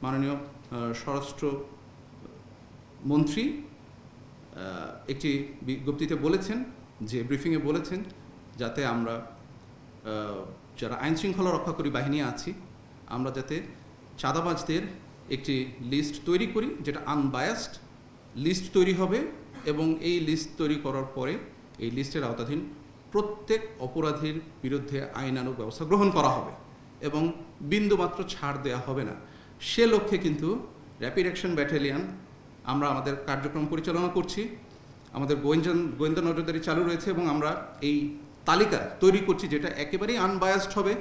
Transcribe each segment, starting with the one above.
মাননীয় স্বরাষ্ট্র মন্ত্রী একটি বিজ্ঞপ্তিতে বলেছেন, যে ব্রিফিংয়ে বলেছেন, যাতে আমরা যারা আইন শৃঙ্খলা রক্ষাকারী বাহিনী আছি, আমরা যাতে চাঁদাবাজদের একটি লিস্ট তৈরি করি, যেটা আনবায়াসড লিস্ট তৈরি হবে, এবং এই লিস্ট তৈরি করার পরে এই লিস্টের আওতাধীন প্রত্যেক অপরাধীর বিরুদ্ধে আইনানুগ ব্যবস্থা গ্রহণ করা হবে এবং বিন্দুমাত্র ছাড় দেওয়া হবে না। সে লক্ষ্যে কিন্তু র্যাপিড অ্যাকশন ব্যাটালিয়ন আমরা আমাদের কার্যক্রম পরিচালনা করছি, আমাদের গোয়েন্দা নজরদারি চালু রয়েছে, এবং আমরা এই তালিকা তৈরি করছি যেটা একেবারেই আনবায়াসড হবে,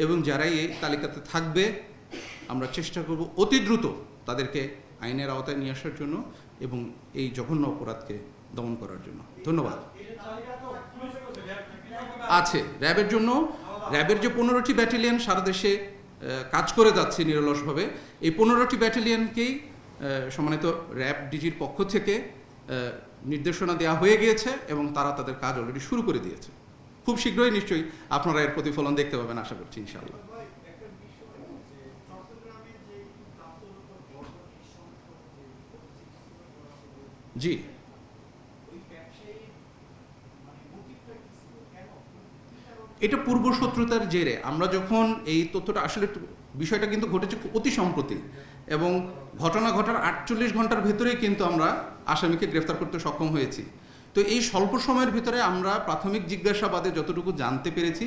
এবং যারাই এই তালিকাতে থাকবে আমরা চেষ্টা করব অতি দ্রুত তাদেরকে আইনের আওতায় নিয়ে আসার জন্য এবং এই জঘন্য অপরাধকে দমন করার জন্য। ধন্যবাদ। আছে র্যাবের জন্য, র্যাবের যে 15টি ব্যাটালিয়ন সারা দেশে কাজ করে যাচ্ছে নিরলসভাবে, এই 15টি ব্যাটালিয়নকেই সম্মানিত র্যাব ডিজির পক্ষ থেকে নির্দেশনা দেওয়া হয়ে গিয়েছে এবং তারা তাদের কাজ অলরেডি শুরু করে দিয়েছে। খুব শীঘ্রই নিশ্চয়ই আপনারা এর প্রতিফলন দেখতে পাবেন, আশা করছি ইনশাআল্লাহ। জি, এটা পূর্বশত্রুতার জেরে আমরা যখন এই তথ্যটা, আসলে বিষয়টা কিন্তু ঘটেছে অতি সম্প্রতি, এবং ঘটনা ঘটার 48 ঘন্টার ভেতরেই কিন্তু আমরা আসামিকে গ্রেফতার করতে সক্ষম হয়েছি। তো এই স্বল্প সময়ের ভিতরে আমরা প্রাথমিক জিজ্ঞাসাবাদে যতটুকু জানতে পেরেছি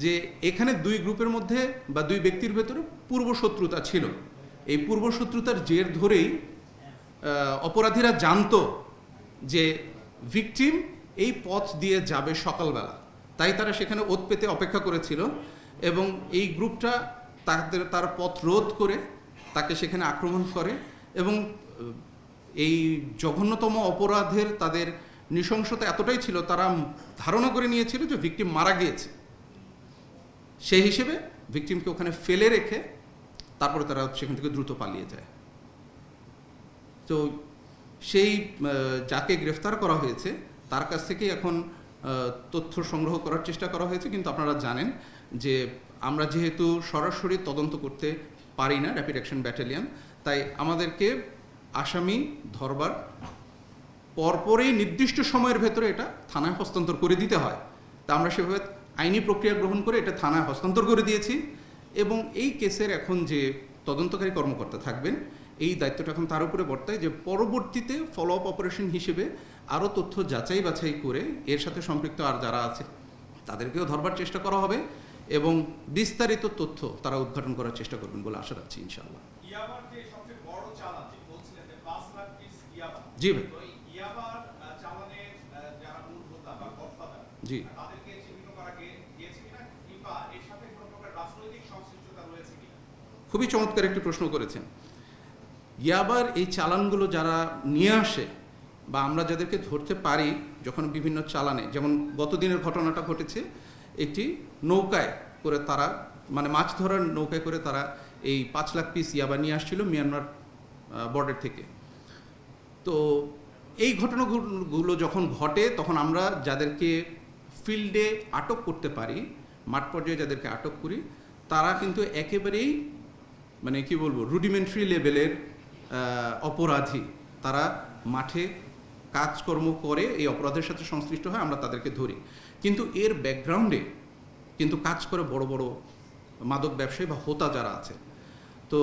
যে এখানে দুই গ্রুপের মধ্যে বা দুই ব্যক্তির ভেতরে পূর্বশত্রুতা ছিল। এই পূর্বশত্রুতার জের ধরেই অপরাধীরা জানতো যে ভিকটিম এই পথ দিয়ে যাবে সকালবেলা, তাই তারা সেখানে ওত পেতে অপেক্ষা করেছিল, এবং এই গ্রুপটা তার পথ রোধ করে তাকে সেখানে আক্রমণ করে, এবং এই জঘন্যতম অপরাধের তাদের নৃশংসতা এতটাই ছিল, তারা ধারণা করে নিয়েছিল যে ভিকটিম মারা গিয়েছে। সেই হিসেবে ভিকটিমকে ওখানে ফেলে রেখে তারপরে তারা সেখান থেকে দ্রুত পালিয়ে যায়। তো সেই যাকে গ্রেফতার করা হয়েছে তার কাছ থেকে এখন তথ্য সংগ্রহ করার চেষ্টা করা হয়েছে, কিন্তু আপনারা জানেন যে আমরা যেহেতু সরাসরি তদন্ত করতে পারি না র্যাপিড অ্যাকশন ব্যাটালিয়ন, তাই আমাদেরকে আসামি ধরবার পরপরই নির্দিষ্ট সময়ের ভেতরে এটা থানায় হস্তান্তর করে দিতে হয়। তা আমরা সেভাবে আইনি প্রক্রিয়া গ্রহণ করে এটা থানায় হস্তান্তর করে দিয়েছি, এবং এই কেসের এখন যে তদন্তকারী কর্মকর্তা থাকবেন এই দায়িত্বটা এখন তার উপরে বর্তায় যে পরবর্তীতে ফলো আপ অপারেশন হিসেবে আরও তথ্য যাচাই বাছাই করে এর সাথে সম্পৃক্ত আর যারা আছে তাদেরকেও ধরবার চেষ্টা করা হবে, এবং বিস্তারিত তথ্য তারা উদ্ঘাটন করার চেষ্টা করবেন বলে আশা রাখছি ইনশাআল্লাহ। জি ভাই, জি, খুবই চমৎকার একটি প্রশ্ন করেছেন। ইয়াবার এই চালানগুলো যারা নিয়ে আসে বা আমরা যাদেরকে ধরতে পারি যখন বিভিন্ন চালানে, যেমন গতদিনের ঘটনাটা ঘটেছে, একটি নৌকায় করে তারা, মানে মাছ ধরার নৌকায় করে তারা এই 5 লাখ পিস ইয়াবা নিয়ে আসছিল মিয়ানমার বর্ডার থেকে। তো এই ঘটনাগুলো যখন ঘটে তখন আমরা যাদেরকে ফিল্ডে আটক করতে পারি, মাঠ পর্যায়ে যাদেরকে আটক করি, তারা কিন্তু একেবারেই মানে কি বলবো রুডিমেন্টারি লেভেলের অপরাধী। তারা মাঠে কাজকর্ম করে এই অপরাধের সাথে সংশ্লিষ্ট হয়, আমরা তাদেরকে ধরি, কিন্তু এর ব্যাকগ্রাউন্ডে কিন্তু কাজ করে বড় বড় মাদক ব্যবসায়ী বা হোতা যারা আছে। তো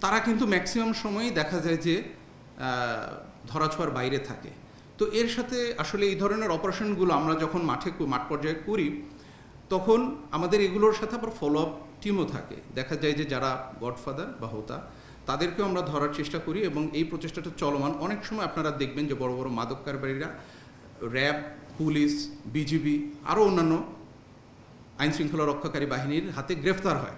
তারা কিন্তু ম্যাক্সিমাম সময়ই দেখা যায় যে ধরাছোঁয়ার বাইরে থাকে। তো এর সাথে আসলে এই ধরনের অপারেশনগুলো আমরা যখন মাঠ পর্যায়ে করি তখন আমাদের এগুলোর সাথে আবার ফলো আপ টিমও থাকে। দেখা যায় যে যারা গডফাদার বা হোতা তাদেরকেও আমরা ধরার চেষ্টা করি, এবং এই প্রচেষ্টাটা চলমান। অনেক সময় আপনারা দেখবেন যে বড় বড় মাদক কারবারীরা র্যাব, পুলিশ, বিজিবি আরও অন্যান্য আইন শৃঙ্খলা রক্ষাকারী বাহিনীর হাতে গ্রেফতার হয়।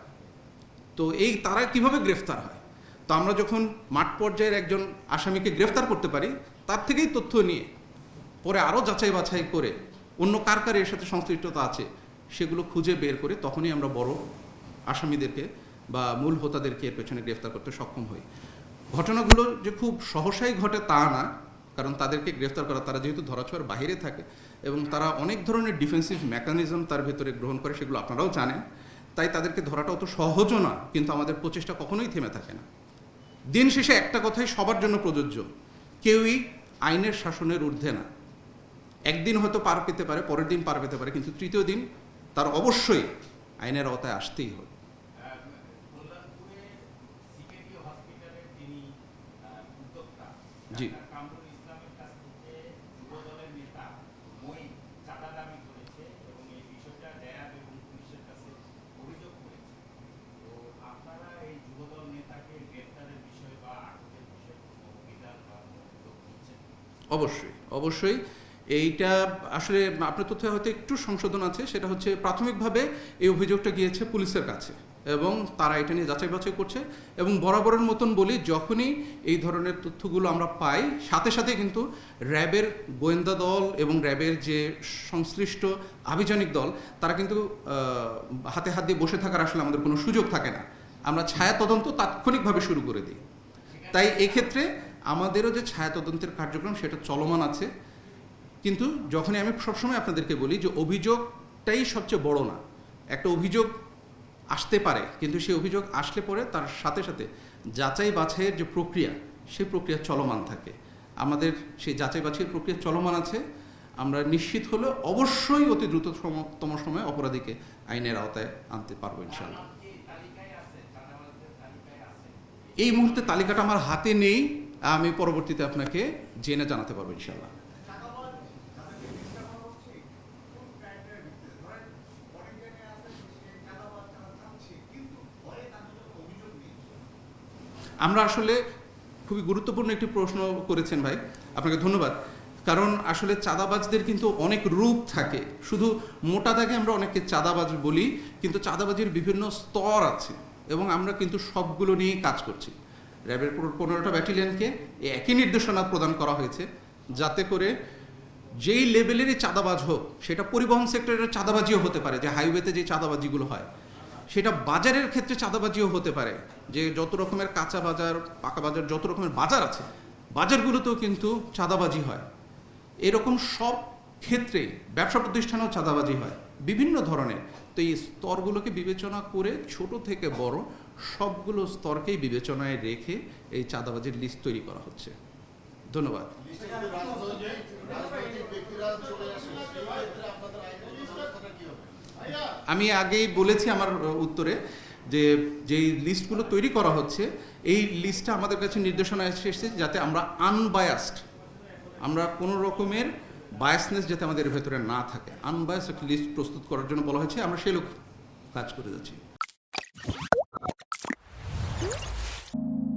তো এই তারা কিভাবে গ্রেফতার হয়, তো আমরা যখন মাঠ পর্যায়ের একজন আসামিকে গ্রেফতার করতে পারি তার থেকেই তথ্য নিয়ে পরে আরও যাচাই বাছাই করে অন্য কার কার এর সাথে সংশ্লিষ্টতা আছে সেগুলো খুঁজে বের করে তখনই আমরা বড় আসামিদেরকে বা মূল হোতাদেরকে এর পেছনে গ্রেফতার করতে সক্ষম হই। ঘটনাগুলো যে খুব সহসাই ঘটে তা না, কারণ তাদেরকে গ্রেফতার করা, তারা যেহেতু ধরাছোঁয়ার বাইরে থাকে এবং তারা অনেক ধরনের ডিফেন্সিভ মেকানিজম তার ভেতরে গ্রহণ করে, সেগুলো আপনারাও জানেন, তাই তাদেরকে ধরাটা অত সহজও না, কিন্তু আমাদের প্রচেষ্টা কখনোই থেমে থাকে না। দিন শেষে একটা কথাই সবার জন্য প্রযোজ্য, কেউই আইনের শাসনের ঊর্ধ্বে না। একদিন হয়তো পার পেতে পারে, পরের দিন পার পেতে পারে, কিন্তু তৃতীয় দিন তার অবশ্যই আইনের আওতায় আসতেই হবে। জি, অবশ্যই অবশ্যই। এইটা আসলে আপনার তথ্যে হয়তো একটু সংশোধন আছে, সেটা হচ্ছে প্রাথমিকভাবে এই অভিযোগটা গিয়েছে পুলিশের কাছে এবং তারা এটা নিয়ে যাচাই বাছাই করছে। এবং বরাবরের মতন বলি, যখনই এই ধরনের তথ্যগুলো আমরা পাই, সাথে সাথে কিন্তু র্যাবের গোয়েন্দা দল এবং র্যাবের যে সংশ্লিষ্ট আভিযানিক দল, তারা কিন্তু হাতে হাত দিয়ে বসে থাকার আসলে আমাদের কোনো সুযোগ থাকে না। আমরা ছায়া তদন্ত তাৎক্ষণিকভাবে শুরু করে দিই। তাই এক্ষেত্রে আমাদেরও যে ছায়া তদন্তের কার্যক্রম সেটা চলমান আছে। কিন্তু যখনই আমি সবসময় আপনাদেরকে বলি যে অভিযোগটাই সবচেয়ে বড় না। একটা অভিযোগ আসতে পারে, কিন্তু সেই অভিযোগ আসলে পরে তার সাথে সাথে যাচাই বাছাইয়ের যে প্রক্রিয়া, সেই প্রক্রিয়া চলমান থাকে। আমাদের সেই যাচাই বাছাইয়ের প্রক্রিয়া চলমান আছে। আমরা নিশ্চিত হলে অবশ্যই অতি দ্রুততম সময়ে অপরাধীকে আইনের আওতায় আনতে পারবো ইনশাআল্লাহ। এই মুহূর্তে তালিকাটা আমার হাতে নেই, আমি পরবর্তীতে আপনাকে জেনে জানাতে পারবো ইনশাআল্লাহ। আমরা আসলে খুবই গুরুত্বপূর্ণ একটি প্রশ্ন করেছেন ভাই, আপনাকে ধন্যবাদ। কারণ আসলে চাঁদাবাজদের কিন্তু অনেক রূপ থাকে। শুধু মোটা দাগে আমরা অনেককে চাঁদাবাজ বলি, কিন্তু চাঁদাবাজির বিভিন্ন স্তর আছে এবং আমরা কিন্তু সবগুলো নিয়েই কাজ করছি। র্যাবের 15টা ব্যাটালিয়নকে একই নির্দেশনা প্রদান করা হয়েছে, যাতে করে যেই লেভেলেরই চাঁদাবাজ হোক, সেটা পরিবহন সেক্টরের চাঁদাবাজিও হতে পারে, যে হাইওয়েতে যে চাঁদাবাজিগুলো হয়, সেটা বাজারের ক্ষেত্রে চাঁদাবাজিও হতে পারে, যে যত রকমের কাঁচা বাজার, পাকা বাজার, যত রকমের বাজার আছে, বাজারগুলোতেও কিন্তু চাঁদাবাজি হয়। এরকম সব ক্ষেত্রেই ব্যবসা প্রতিষ্ঠানেও চাঁদাবাজি হয় বিভিন্ন ধরনের। তো এই স্তরগুলোকে বিবেচনা করে ছোট থেকে বড় সবগুলো স্তরকেই বিবেচনায় রেখে এই চাঁদাবাজির লিস্ট তৈরি করা হচ্ছে। ধন্যবাদ। আমি আগেই বলেছি আমার উত্তরে যে যেই লিস্টগুলো তৈরি করা হচ্ছে, এই লিস্টটা আমাদের কাছে নির্দেশনা এসেছে যাতে আমরা আনবায়াসড, আমরা কোনো রকমের বায়াসনেস যাতে আমাদের ভেতরে না থাকে, আনবায়াস একটা লিস্ট প্রস্তুত করার জন্য বলা হয়েছে। আমরা সেই লোক কাজ করে যাচ্ছি।